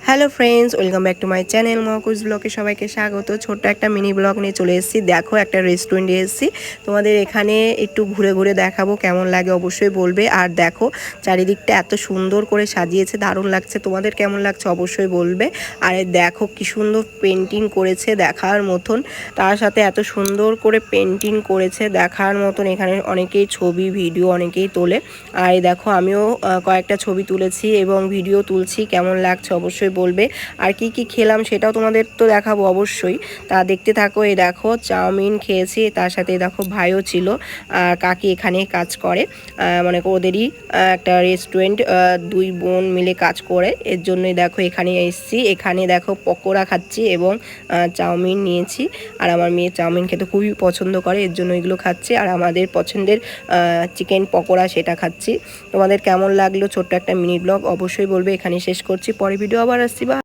Hello friends, welcome back to my channel মহকুজ ব্লগে সবাইকে স্বাগত। ছোট্ট একটা মিনি ব্লগ নিয়ে চলে এসেছি। দেখো, একটা রেস্টুরেন্টে এসেছি। তোমাদের এখানে একটু ঘুরে ঘুরে দেখাবো, কেমন লাগে অবশ্যই বলবে। আর দেখো, চারিদিকটা এত সুন্দর করে সাজিয়েছে, দারুণ লাগছে। তোমাদের কেমন লাগছে অবশ্যই বলবে। আর দেখো কি সুন্দর পেন্টিং করেছে, দেখার মতন। তার সাথে এত সুন্দর করে পেন্টিং করেছে, দেখার মতন। এখানে অনেকেই ছবি ভিডিও অনেকেই তোলে। আর দেখো, আমিও কয়েকটা ছবি তুলেছি এবং ভিডিও তুলছি। কেমন লাগছে অবশ্যই বলবে। আর কি কি খেলাম সেটাও তোমাদের তো দেখাবো অবশ্যই। তা দেখতে থাকো। এই দেখো, চাউমিন খেয়েছি, তার সাথে দেখো ভাইও ছিল। আর কাকি এখানে কাজ করে, মানে ওদেরই একটা রেস্টুরেন্ট, দুই বোন মিলে কাজ করে। এর জন্যই দেখো এখানে এসেছি। এখানে দেখো পকোড়া খাচ্ছি এবং চাউমিন নিয়েছি। আর আমার মেয়ে চাউমিন খেতে খুবই পছন্দ করে, এর জন্য এগুলো খাচ্ছি। আর আমাদের পছন্দের চিকেন পকোড়া, সেটা খাচ্ছি। তোমাদের কেমন লাগলো ছোট্ট একটা মিনি ব্লগ অবশ্যই বলবে। এখানে শেষ করছি, পরে ভিডিও আবার আসছি। বা